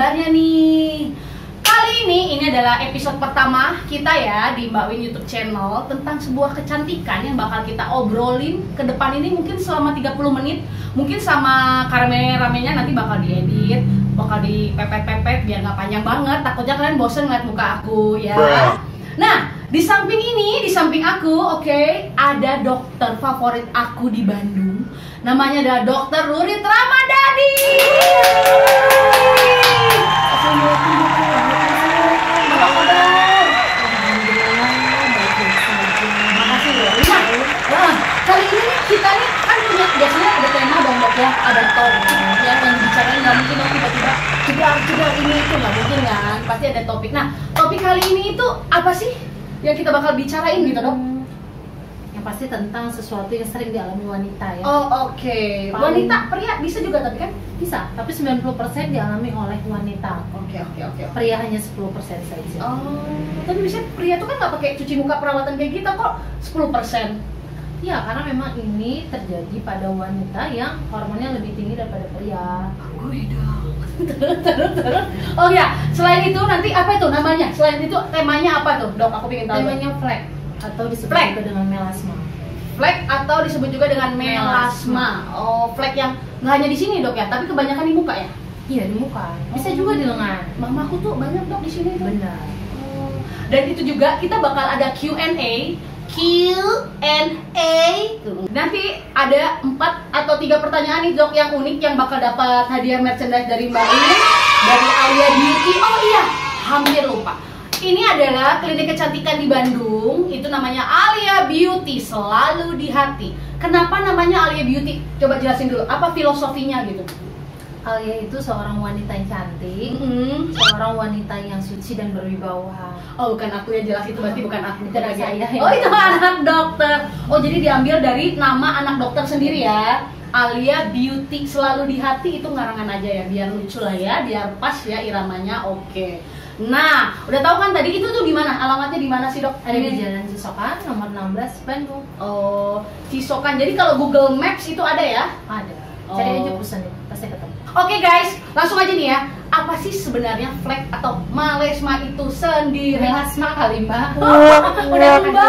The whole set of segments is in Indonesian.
kabarnya nih? Kali ini adalah episode pertama kita ya di Mbak Win YouTube channel tentang sebuah kecantikan yang bakal kita obrolin ke depan ini mungkin selama 30 menit. Mungkin sama kamera-ramenya nanti bakal diedit, bakal dipepet-pepet biar nggak panjang banget. Takutnya kalian bosen ngeliat muka aku ya. Nah, di samping ini, di samping aku, oke, ada dokter favorit aku di Bandung. Namanya adalah Dokter Lurit Ramadhani. Apa kabar? Alhamdulillah, baik-baik saja. Makasih loh. Nah, kali ini nih kita nih kan punya biasanya ada tema dong dok ya, ada topik ya yang dibicarain. Nggak mungkin dong tiba-tiba jedar ini itu nggak mungkin kan, pasti ada topik. Nah, topik kali ini itu apa sih yang kita bakal bicarain gitu dok? Yang pasti tentang sesuatu yang sering dialami wanita ya. Oh oke. Wanita, pria bisa juga tapi kan? Bisa, tapi 90% dialami oleh wanita. Oke. Pria hanya 10% saja. Oh, tapi biasanya pria tuh kan nggak pakai cuci muka perawatan kayak kita kok 10%. Iya, karena memang ini terjadi pada wanita yang hormonnya lebih tinggi daripada pria. Aku dong. Terus. Oh ya, selain itu nanti apa itu namanya? Selain itu temanya apa tuh, dok? Aku pengen tahu. Temanya flek atau disebut Flek. juga dengan melasma. Flek atau disebut juga dengan melasma. Oh, flek yang nggak hanya di sini dok ya, tapi kebanyakan di muka ya? Iya, di muka. Bisa juga di lengan. Mamaku tuh banyak dok di sini tuh. Benar. Dan itu juga kita bakal ada Q&A. Nanti ada 4 atau 3 pertanyaan nih dok yang unik yang bakal dapat hadiah merchandise dari Mbak Win, dari Alia Beauty. Oh iya, hampir lupa. Ini adalah klinik kecantikan di Bandung. Itu namanya Alia Beauty, selalu di hati. Kenapa namanya Alia Beauty? Coba jelasin dulu, apa filosofinya gitu? Alia itu seorang wanita yang cantik, seorang wanita yang suci dan berwibawa. Oh bukan aku ya, jelas itu berarti bukan aku. Bukan saya. Oh itu anak dokter. Oh jadi diambil dari nama anak dokter sendiri ya. Alia Beauty, selalu di hati, itu ngarangan aja ya, biar lucu lah ya, biar pas ya iramanya. Oke. Nah, udah tahu kan tadi itu tuh di mana? Alamatnya di mana sih dok? Ada di Jalan Cisokan nomor 16 Bandung. Oh, Cisokan. Jadi kalau Google Maps itu ada ya? Ada. Cari aja pesan deh, pasti ketemu. Oke guys, langsung aja nih ya. Apa sih sebenarnya flek atau melasma itu sendiri? Melasma kali mbak. Udah rubah.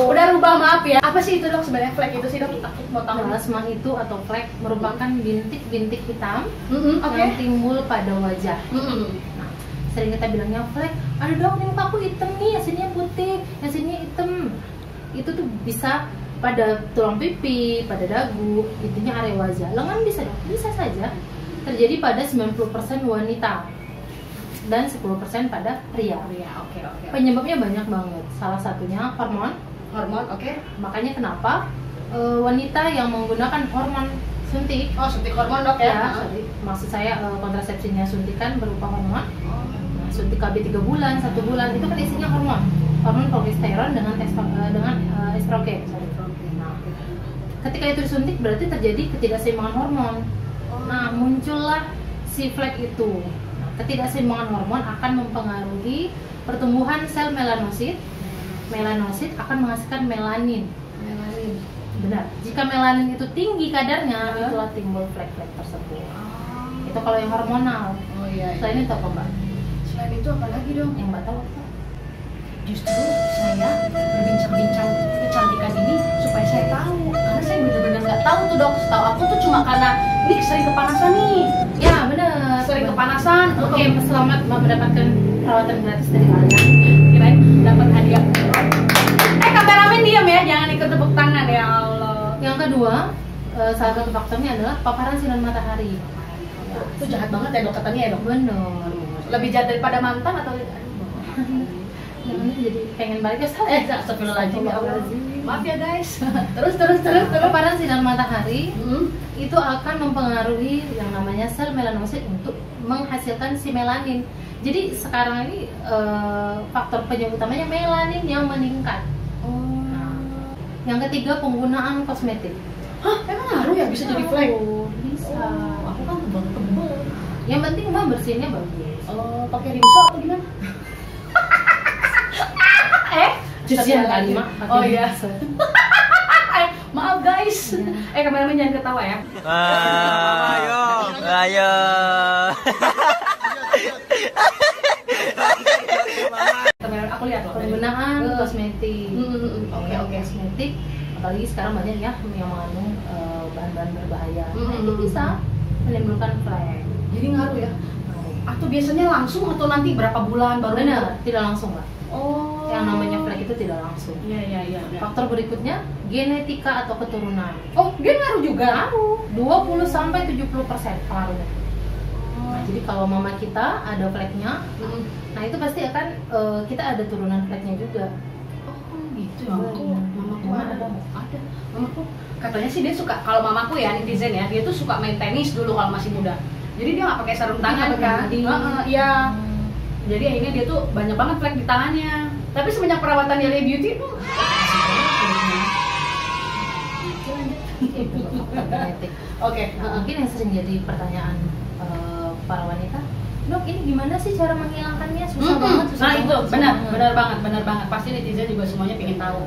Udah rubah, maaf ya. Apa sih itu dok sebenarnya flek itu sih dok? Takut mau tahu. Melasma itu atau flek merupakan bintik-bintik hitam Oke. yang timbul pada wajah. Nah, sering kita bilangnya flek. Aduh dok, ini muka aku hitam nih, yang sininya putih, yang sininya hitam. Itu tuh bisa pada tulang pipi, pada dagu, itunya area wajah. Lengan bisa dong, bisa saja. Terjadi pada 90% wanita dan 10% pada pria. Oke. Penyebabnya banyak banget. Salah satunya hormon. Oke. Makanya kenapa wanita yang menggunakan hormon suntik, Oh, suntik hormon dok ya? sorry, maksud saya kontrasepsinya suntikan berupa hormon. Nah, suntik KB 3 bulan, 1 bulan, itu kan isinya hormon progesteron dengan estrogen. Nah, ketika itu disuntik berarti terjadi ketidakseimbangan hormon. Nah, muncullah si flek itu. Nah, ketidakseimbangan hormon akan mempengaruhi pertumbuhan sel melanosit. Melanosit akan menghasilkan melanin. Benar. Jika melanin itu tinggi kadarnya, itulah timbul flek-flek tersebut. Itu kalau yang hormonal. Oh iya. Selain itu apa mbak? Selain itu apa lagi dong? Yang mbak tahu apa? Justru saya berbincang-bincang kecantikan ini supaya saya tahu, karena saya benar-benar nggak tahu tuh dok. Setahu aku tuh cuma karena ini sering kepanasan nih. Ya benar. Sering kepanasan. Oke, selamat mbak mendapatkan perawatan gratis dari Alia. Kirain dapat hadiah. Kameramen diam ya, jangan ikut tepuk tangan ya Allah. Yang kedua, salah satu faktornya adalah paparan sinar matahari. Itu jahat banget ya dok katanya ya dok. Benar. Lebih jahat daripada mantan atau? Jadi pengen balik ke sana. Astagfirullahaladzim. Maaf ya guys. Terus. Paparan sinar matahari itu akan mempengaruhi yang namanya sel melanosit untuk menghasilkan si melanin. Jadi sekarang ini faktor penyebab utamanya melanin yang meningkat. Nah, yang ketiga penggunaan kosmetik. Hah? Emang ngaruh ya bisa jadi flek? Bisa. Aku kan tebel. Yang penting mbak bersihnya bagus. Pakai rinso atau gimana? Cucian kali mak. Oh iya. Maaf guys. Kameramen jangan ketawa ya. Ayo. sekarang banyak ya yang mengandung bahan-bahan berbahaya. Nah, itu bisa menimbulkan flek. Jadi ngaruh ya? Atau biasanya langsung atau nanti berapa bulan baru? Benar, tidak langsung Mbak. Oh. Yang namanya flek itu tidak langsung. Iya. Faktor berikutnya genetika atau keturunan. Oh, dia ngaruh juga? Ngaruh, 20-70% pengaruhnya. Nah, jadi kalau mama kita ada fleknya, nah itu pasti akan kita ada turunan fleknya juga. Oh gitu ya. Mamaku ada. Mamaku katanya sih dia suka, kalau mamaku ya netizen ya, dia tuh suka main tenis dulu kalau masih muda. Jadi dia nggak pakai sarung tangan kan? Iya. Jadi akhirnya dia tuh banyak banget flek di tangannya. Tapi semenjak perawatan Dahlia Beauty tuh Oke. Mungkin yang sering jadi pertanyaan para wanita, dok ini gimana sih cara menghilangkannya? Susah banget. Nah itu benar banget. Pasti netizen juga semuanya pengen tahu.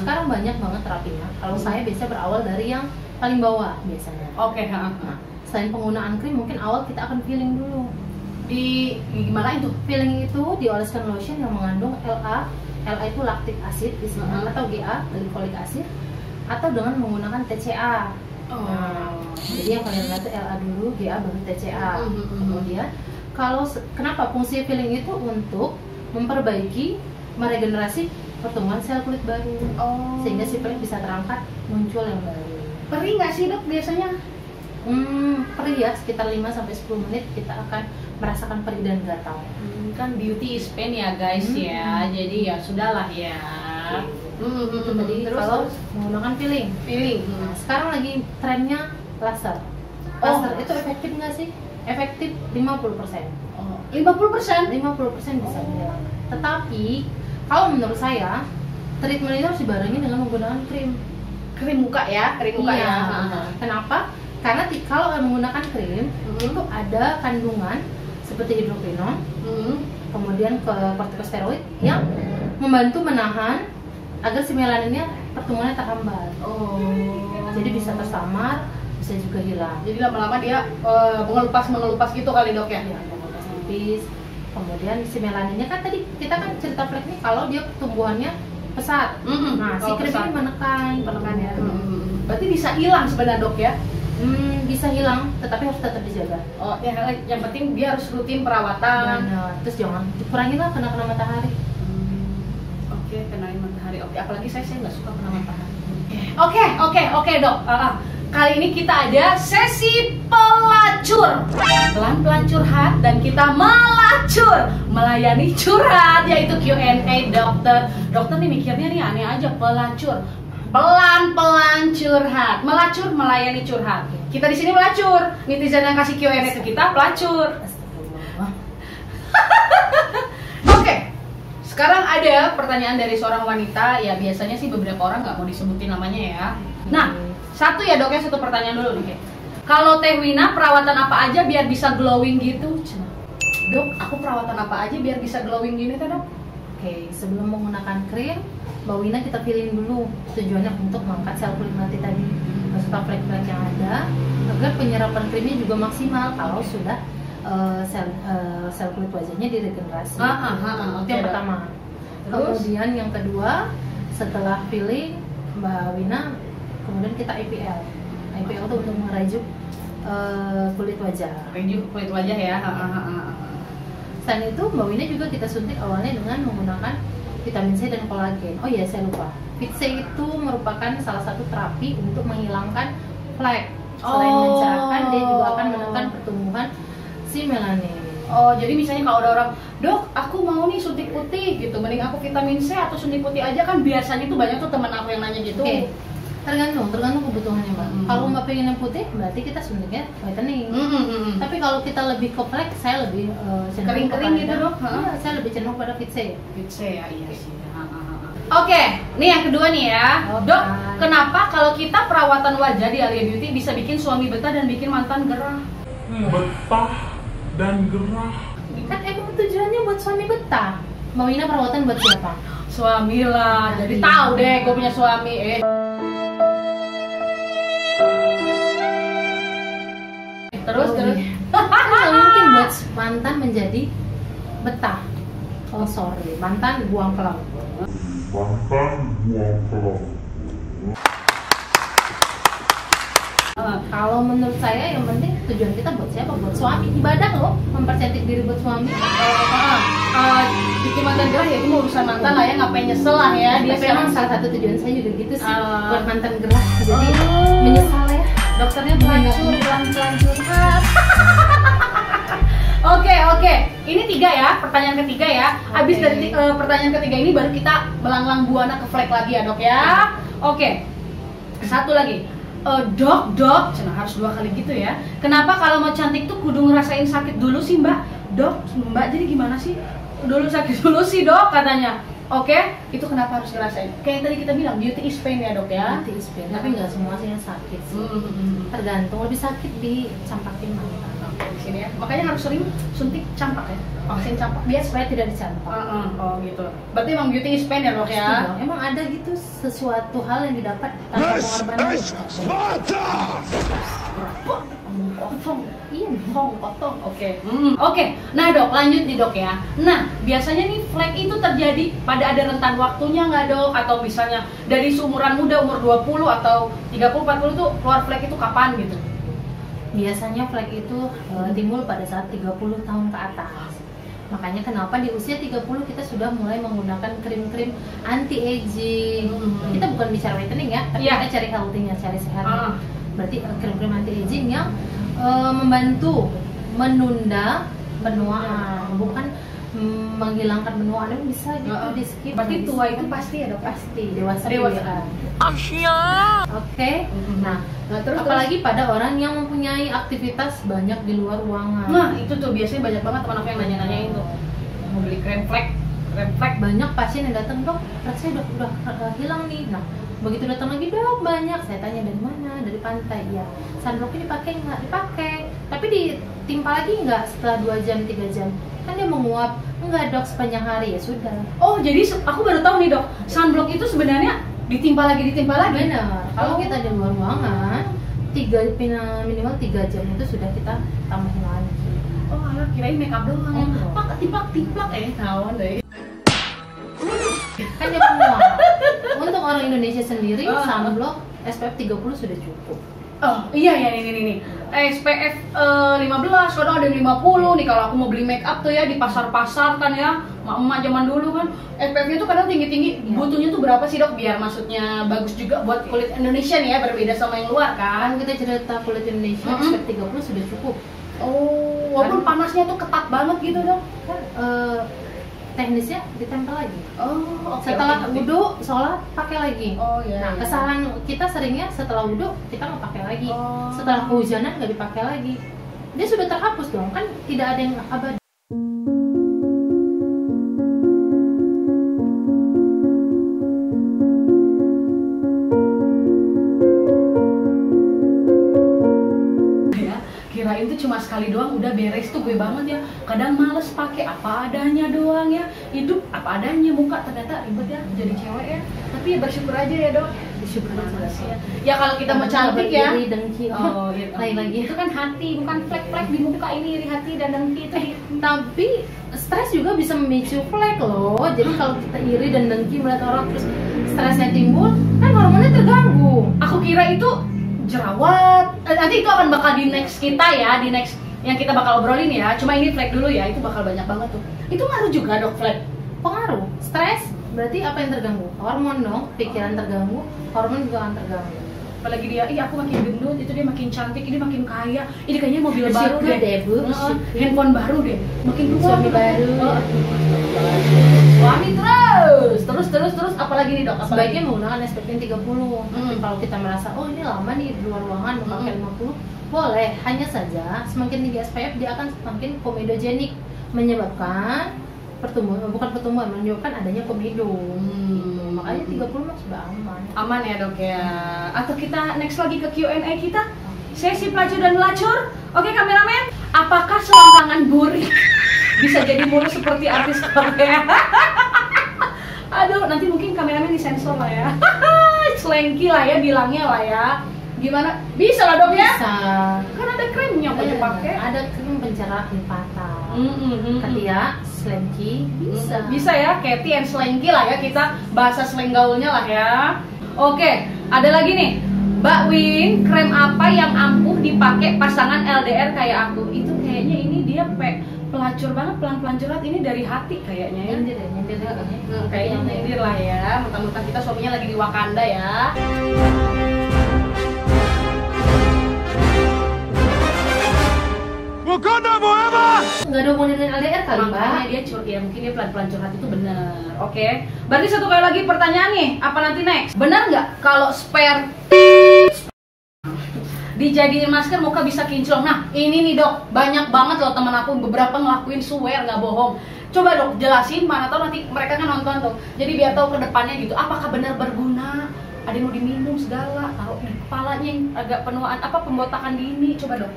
Sekarang banyak banget terapinya. Kalau saya biasanya berawal dari yang paling bawah biasanya. Oke. Nah, selain penggunaan krim, mungkin awal kita akan peeling dulu. Di gimana itu? Peeling itu dioleskan lotion yang mengandung LA itu lactic acid isinya, atau GA glycolic acid, atau dengan menggunakan TCA. Nah, jadi yang kalian lihat itu LA dulu, GA baru TCA. Kemudian kenapa fungsi peeling itu untuk memperbaiki, meregenerasi pertumbuhan sel kulit baru, sehingga si flek bisa terangkat, muncul yang baru. Perih nggak sih dok biasanya? Perih ya, sekitar 5-10 menit kita akan merasakan perih dan gatal. Kan beauty is pain ya guys ya, jadi ya sudahlah ya. Itu tadi kalau menggunakan peeling. Nah, sekarang lagi trennya laser. Laser itu efektif nggak sih? Efektif 50%. 50% bisa menghilangkan. Tetapi kalau menurut saya treatment itu harus dibarengi dengan menggunakan krim. Krim muka ya. Kenapa? Karena kalau menggunakan krim itu ada kandungan seperti hidroquinon, kemudian ke kortikosteroid yang membantu menahan agar si melaninnya pertumbuhannya terhambat. Jadi bisa tersamar, bisa juga hilang. Jadi lama-lama dia mengelupas gitu kali dok ya? Iya, mengelupas tipis. Kemudian si melaninnya kan tadi kita kan cerita flek nih kalau dia pertumbuhannya pesat. Nah, si krim ini menekan ya. Berarti bisa hilang sebenarnya dok ya? Bisa hilang, tetapi harus tetap dijaga. Yang penting dia harus rutin perawatan. Benar. Terus jangan dikurangin lah kena matahari. Oke, kenain matahari. Oke, apalagi saya nggak suka kena matahari. Oke dok. Kali ini kita ada sesi pelacur, pelan-pelan curhat dan kita melacur, melayani curhat, yaitu Q&A dokter. Dokter nih mikirnya nih aneh aja, pelacur. Pelan-pelan curhat, melacur, melayani curhat. Kita di sini melacur, netizen yang kasih Q&A ke kita pelacur. Oke, sekarang ada pertanyaan dari seorang wanita. Ya biasanya sih beberapa orang nggak mau disebutin namanya ya. Nah, satu ya dok ya, satu pertanyaan dulu nih. Kalau Teh Wina perawatan apa aja biar bisa glowing gitu? Dok, aku perawatan apa aja biar bisa glowing gini teh dok? Oke, sebelum menggunakan krim, Mbak Wina kita pilih dulu tujuannya untuk mengangkat sel kulit mati tadi, beserta flek-flek yang ada, agar penyerapan krimnya juga maksimal kalau sudah sel kulit wajahnya diregenerasi. Itu yang pertama. Kemudian yang kedua, setelah peeling Mbak Wina, kemudian kita IPL. IPL itu untuk merajuk kulit wajah. Rajuk kulit wajah ya. Selain itu Mbak Wina juga kita suntik awalnya dengan menggunakan vitamin C dan kolagen. Oh iya, saya lupa. Vit C itu merupakan salah satu terapi untuk menghilangkan flek. Selain mencerahkan, dia juga akan menekan pertumbuhan si melanin. Jadi misalnya kalau ada orang, dok, aku mau nih suntik putih gitu, mending aku vitamin C atau suntik putih aja kan biasanya tuh banyak tuh teman aku yang nanya gitu. Oke. Tergantung kebutuhannya Mbak. Kalau Mbak pengen yang putih, berarti kita suntiknya whitening. Tapi kalau kita lebih ke flek, saya lebih kering-kering gitu dok? Iya, saya lebih cenderung pada Vit C. Vit C ya, iya sih. Oke, nih yang kedua nih ya, dok. Kenapa kalau kita perawatan wajah di Dahlia Beauty bisa bikin suami betah dan bikin mantan gerah? Betah dan gerah. Kan emang tujuannya buat suami betah. Mbak Wina perawatan buat siapa? Suami lah. Jadi tahu deh, gue punya suami. Terus. Kan nggak mungkin buat mantan menjadi betah. Oh sorry, mantan buang ke laut. Mantan buang ke laut. Kalau menurut saya yang penting tujuan kita buat siapa? Buat suami. Ibadah loh, mempercantik diri buat suami. Bikin mantan gerah ya itu mau urusan mantan lah ya, ngapain nyesel lah ya. Dia Tapi emang salah satu tujuan saya juga gitu sih, buat mantan gerah. Jadi menyesal ya. Dokternya pelan-pelan curhat. Oke. Ini 3 ya, pertanyaan ketiga ya. Habis dari pertanyaan ketiga ini baru kita melanglang buana ke flag lagi ya, Dok ya. Oke. Satu lagi. Dok, cina harus 2 kali gitu ya. Kenapa kalau mau cantik tuh kudu ngerasain sakit dulu sih, Mbak? Dok, Mbak jadi gimana sih? Dulu sakit dulu sih, Dok, katanya. Oke, itu kenapa harus ngerasain? Kayak yang tadi kita bilang, beauty is pain ya, Dok ya. Beauty is pain, tapi nggak semua sih yang sakit sih. Tergantung, lebih sakit di campakin mantan. Di sini ya. Makanya harus sering suntik campak ya. Vaksin campak Biar supaya tidak dicampak. Oh gitu. Berarti emang beauty is pain ya, Dok ya? Pasti dong. Emang ada gitu sesuatu hal yang didapat tanpa pengorbanan. Potong. Oke. Nah, Dok, lanjut nih, Dok ya. Nah, biasanya nih flek itu terjadi pada ada rentan waktunya nggak, Dok? Atau misalnya dari seumuran muda, umur 20 atau 30, 40 tuh keluar flek itu kapan gitu? Biasanya flek itu timbul pada saat 30 tahun ke atas. Makanya kenapa di usia 30 kita sudah mulai menggunakan krim-krim anti-aging. Kita bukan bicara whitening ya, tapi kita cari healthy-nya, cari sehatnya. Berarti krim-krim anti-aging yang membantu menunda penuaan, bukan menghilangkan penuaan. Itu bisa gitu di skip. Berarti tua itu pasti ya, Dok? Pasti, dewasa. Oke. Nah, terus apalagi pada orang yang mempunyai aktivitas banyak di luar ruangan. Nah, itu tuh biasanya banyak banget teman aku yang nanya-nanyain tuh. Mau beli krem flek. Banyak pasien yang datang, "Dok, flek saya udah hilang nih." Nah, begitu datang lagi, "Dok, banyak." Saya tanya, "Dari mana?" "Dari pantai." "Ya, sunblocknya dipakai nggak?" "Dipakai." "Tapi ditimpa lagi nggak setelah 2 jam, 3 jam?" "Kan dia menguap." "Enggak, Dok, sepanjang hari." "Ya sudah." Oh, jadi aku baru tahu nih, Dok. Sunblock itu sebenarnya ditimpa lagi. Benar. Kalau kita di luar ruangan, minimal 3 jam itu sudah kita tambahin lagi. Oh, alah, kirain makeup doang ya. Pak, tiplak kawan deh. Kan dia penguap. Untuk orang Indonesia sendiri, sunblock SPF 30 sudah cukup. Oh iya ini SPF 15, kadang ada yang 50 nih kalau aku mau beli make up tuh ya di pasar-pasar kan ya, emak-emak zaman dulu kan SPF-nya tuh kadang tinggi-tinggi. Butuhnya tuh berapa sih, Dok, biar maksudnya bagus juga buat kulit Indonesia nih ya, berbeda sama yang luar kan. Kita cerita kulit Indonesia SPF 30 sudah cukup. Oh, walaupun panasnya tuh ketat banget gitu, Dok. Kan teknisnya ditempel lagi. Oh, okay, setelah wudhu, sholat, pakai lagi. Oh iya. Nah, kesalahan kita seringnya setelah wudhu kita nggak pakai lagi. Setelah kehujanan nggak dipakai lagi. Dia sudah terhapus dong, kan tidak ada yang abadi. Kirain tuh cuma sekali doang udah beres tuh gue banget ya. Kadang males pakai apa adanya doang ya. Hidup apa adanya, muka ternyata ribet ya jadi cewek ya. Tapi ya bersyukur aja ya, Dok. Bersyukur aja ya. Ya kalau kita mau cantik ya. Dengki. Oh, gitu. Lagi Itu kan hati, bukan flek-flek di muka ini, iri hati dan dengki itu. Tapi stres juga bisa memicu flek loh. Jadi kalau kita iri dan dengki melihat orang terus stresnya timbul, kan hormonnya terganggu. Aku kira itu jerawat. Nanti itu akan bakal di next kita ya, di next yang kita bakal obrolin ya. Cuma ini flek dulu ya, itu bakal banyak banget tuh. Itu ngaruh juga, Dok, flek? Pengaruh. Stres berarti apa yang terganggu? Hormon dong, pikiran terganggu, hormon juga akan terganggu. Apalagi dia, aku makin gendut, itu dia makin cantik, ini makin kaya, ini kayaknya mobil baru deh, Bu. Handphone baru deh, makin tua, suami baru. Suami terus, apalagi nih, Dok? Sebaiknya menggunakan SPF 30. Tapi kalau kita merasa, oh ini lama nih di luar ruangan memakai 50, boleh. Hanya saja semakin tinggi SPF dia akan semakin komedogenik, menyebabkan menyebabkan adanya komedo. Makanya 30 mah sudah aman ya, Dok ya. Atau kita next lagi ke Q&A kita, sesi pelacur dan pelacur. Oke, kameramen, apakah selangkangan burik bisa jadi mulus seperti artis Korea? Aduh, nanti mungkin kameramen disensor lah ya. Slanky lah ya bilangnya lah ya. Gimana? Bisa lah, Dok ya? Bisa. Kan ada krimnya kok dipakai. Ada krim pencerah lipatan. Katia, Slanky, bisa. Bisa ya, Katy and Slanky lah ya, kita bahasa slang gaulnya lah ya. Oke, ada lagi nih. Mbak Win, krem apa yang ampuh dipakai pasangan LDR kayak aku? Itu kayaknya ini dia pelacur banget, pelan-pelan curhat ini dari hati kayaknya ya. Nyindir kayaknya. Kayaknya nyindir lah ya. Mentang-mentang kita suaminya lagi di Wakanda ya. Wakanda forever! Nggak ada hubungan dengan LDR kali, Mbak. Makanya dia ya mungkin dia pelan-pelan curhat itu benar. Oke. Berarti satu kali lagi pertanyaan nih, apa nanti next? Benar nggak kalau spare dijadiin masker muka bisa kinclong? Nah ini nih dok, banyak banget loh temen aku beberapa ngelakuin, swear nggak bohong. Coba dok jelasin, mana tahu nanti mereka kan nonton tuh, jadi biar tahu ke depannya gitu apakah benar berguna. Ada yang mau diminum segala, taruh di kepalanya yang agak penuaan apa pembotakan dini. Coba dok.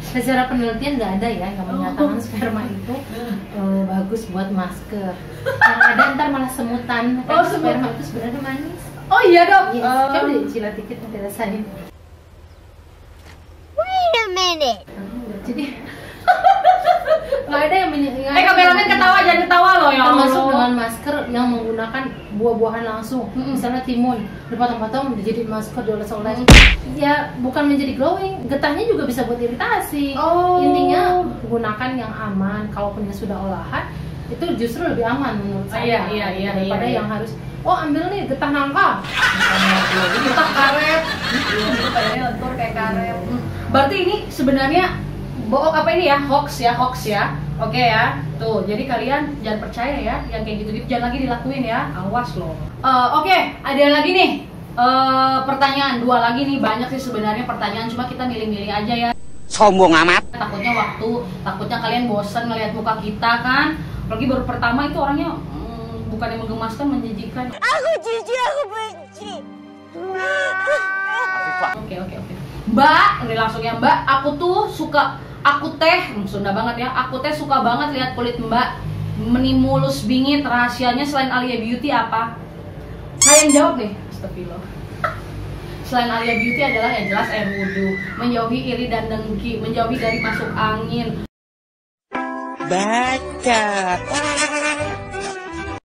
Secara penelitian nggak ada ya yang menyatakan sperma itu bagus buat masker. Yang ada ntar malah semutan. Oh, Sperma itu sebenarnya manis. Oh iya dok. Yes. Coba dicilat dikit nanti rasain. Wait a minute. Jadi nggak ada yang Kameramen ketawa, jangan ketawa loh ya. Termasuk dengan masker yang menggunakan buah-buahan langsung, misalnya timun dipotong-potong jadi masker dioles-oles. Ya bukan menjadi glowing, getahnya juga bisa buat iritasi. Intinya gunakan yang aman. Kalaupun yang sudah olahan itu justru lebih aman menurut saya daripada yang harus ambil nih getah nangka, getah karet, badannya lentur kayak karet. Berarti ini sebenarnya bohong apa ini ya, hoax ya. Oke ya, tuh jadi kalian jangan percaya ya yang kayak gitu, jangan lagi dilakuin ya, awas loh. Oke, ada lagi nih pertanyaan, 2 lagi nih, banyak sih sebenarnya pertanyaan, cuma kita milih-milih aja ya. Sombong amat. Takutnya kalian bosan ngelihat muka kita kan, apalagi baru pertama itu orangnya bukan yang menggemaskan, menjijikan. Aku jijik, aku benci. Oke. Mbak, ini langsung ya Mbak, aku teh Sunda banget ya. Aku teh suka banget lihat kulit Mbak menimulus bingit. Rahasianya selain Alia Beauty apa? Saya yang jawab nih. Astagfirullah. Selain Alia Beauty adalah yang jelas air wudhu, menjauhi iri dan dengki, menjauhi dari masuk angin. Baca.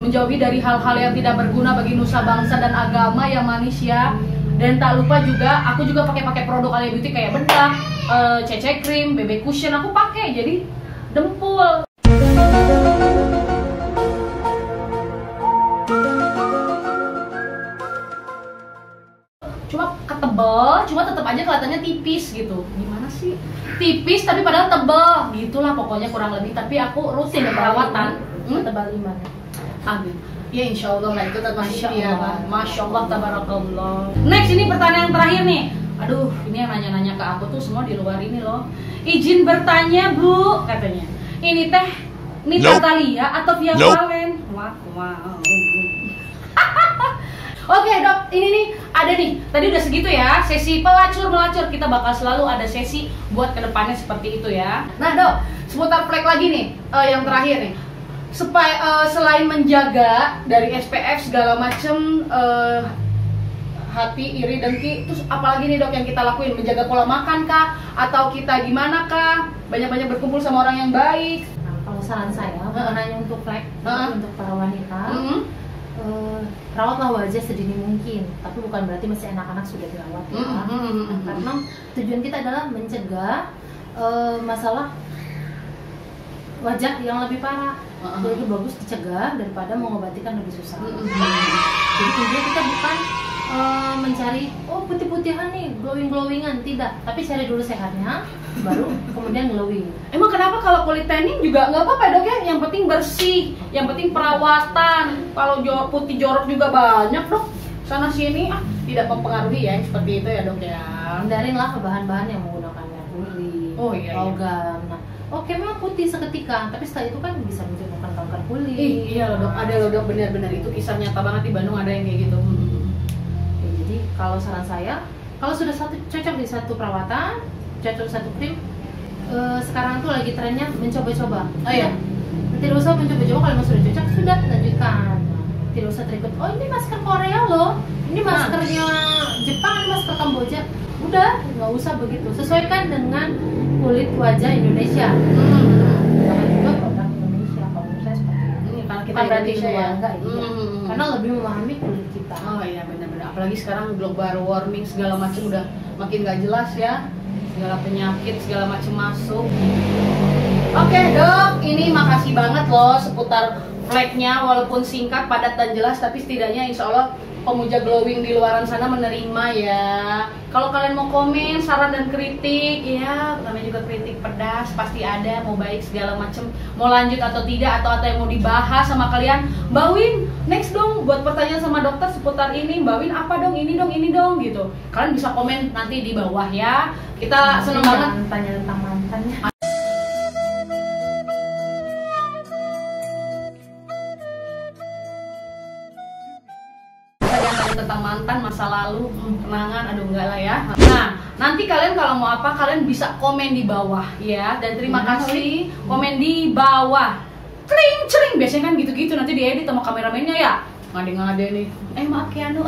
Menjauhi dari hal-hal yang tidak berguna bagi nusa bangsa dan agama ya manusia. Dan tak lupa juga, aku juga pakai produk Alia Beauty kayak bedak, CC cream, BB cushion aku pakai jadi dempul. Cuma tetap aja kelihatannya tipis gitu. Gimana sih? Tipis tapi padahal tebel. Gitulah pokoknya kurang lebih. Tapi aku rutin perawatan. Tebal iman. Amin. Ya insya Allah lah itu termasuk ya kan. Masya Allah tabarakallah. Next ini pertanyaan terakhir nih. Aduh ini yang nanya-nanya ke aku tuh semua di luar ini loh. Izin bertanya Bu katanya. Ini teh Natalia atau Via Valen? Wow. Oke dok, ini nih ada nih. Tadi udah segitu ya sesi pelacur-melacur. Kita bakal selalu ada sesi buat kedepannya seperti itu ya. Nah dok, seputar flek lagi nih yang terakhir nih. Selain menjaga dari SPF segala macem, hati, iri, dengki, terus apalagi nih dok yang kita lakuin? Menjaga pola makan kah? Atau kita gimana kah? Banyak-banyak berkumpul sama orang yang baik? Nah, kalau saran saya, bukan hanya untuk flek, untuk para wanita, rawatlah wajah sedini mungkin. Tapi bukan berarti masih anak-anak sudah dirawat ya. Karena tujuan kita adalah mencegah masalah wajah yang lebih parah. Jadi bagus dicegah daripada mengobati kan lebih susah. Jadi tujuan kita bukan mencari putih-putihan nih, glowingan, tidak. Tapi cari dulu sehatnya, baru kemudian glowing. Emang kenapa kalau kulit tanning juga nggak apa-apa dok ya? Yang penting bersih, yang penting perawatan. Kalau putih jorok juga banyak dok. Sana sini tidak mempengaruhi ya seperti itu ya dok ya. Hindarinlah bahan-bahan yang menggunakan merkuri, logam. Nah, memang putih seketika, tapi setelah itu kan bisa menyebabkan kanker kulit. Iya loh dok, ada loh dok, benar-benar itu kisah nyata banget di Bandung, ada yang kayak gitu. Jadi kalau saran saya, kalau sudah cocok di satu perawatan, cocok satu krim, sekarang tuh lagi trennya mencoba-coba. Tidak usah mencoba-coba, kalau memang sudah cocok sudah lanjutkan. Tidak usah terikut. Ini masker Korea loh, ini maskernya Jepang, ini masker Kamboja. Udah, nggak usah begitu. Sesuaikan dengan kulit wajah Indonesia. Jangan juga produk Indonesia. Kalau menurut saya seperti itu. Karena kita berarti Indonesia ya. Enggak, iya. Karena lebih memahami kulit kita. Oh iya benar-benar. apalagi sekarang global warming segala macam udah makin gak jelas ya, segala penyakit segala macam masuk. Oke dok, ini makasih banget loh seputar flagnya, walaupun singkat, padat dan jelas, tapi setidaknya insya Allah pemuja glowing di luaran sana menerima ya. Kalau kalian mau komen, saran dan kritik, ya namanya juga kritik pedas, pasti ada, mau baik segala macem, mau lanjut atau tidak, atau yang mau dibahas sama kalian, Mbak Win, next dong buat pertanyaan sama dokter seputar ini, Mbak Win apa dong, ini dong gitu. Kalian bisa komen nanti di bawah ya. Kita seneng banget tanya tentang mantannya. tentang mantan, masa lalu, kenangan, aduh enggak lah ya. Nah, nanti kalian kalau mau apa, kalian bisa komen di bawah ya. Dan terima kasih, komen di bawah. Cering, biasanya kan gitu-gitu, nanti diedit sama kameramennya ya. Ngade nih. Maaf Keanu.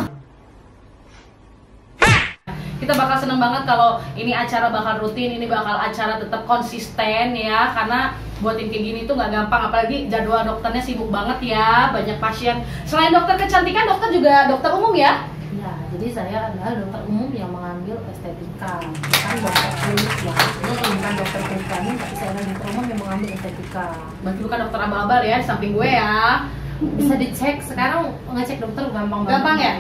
Kita bakal seneng banget kalau ini acara bakal rutin, ini bakal acara tetap konsisten ya, karena buatin kayak gini tuh nggak gampang, apalagi jadwal dokternya sibuk banget ya, banyak pasien. Selain dokter kecantikan, dokter juga dokter umum ya? Ya, jadi saya adalah dokter umum yang mengambil estetika, bukan dokter klinik ya, bukan dokter kulit kelamin, tapi saya adalah dokter umum yang mengambil estetika. Berarti bukan dokter abal-abal ya, di samping gue ya. Bisa dicek, sekarang ngecek dokter gampang banget. Gampang ya?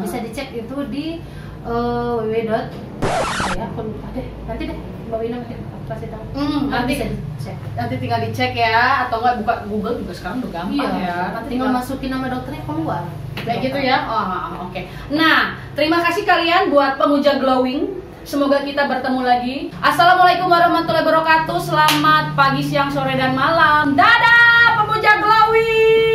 Bisa dicek itu di ya aku lupa deh, nanti deh Mbak Wina kasih tahu. Nanti bisa dicek. Nanti tinggal dicek ya, atau enggak buka Google juga sekarang udah gampang ya. Nanti Tinggal masukin nama dokternya keluar. Kayak gitu ya. Oke. Nah, terima kasih kalian buat pemuja glowing. Semoga kita bertemu lagi. Assalamualaikum warahmatullahi wabarakatuh. Selamat pagi, siang, sore dan malam. Dadah pemuja glowing.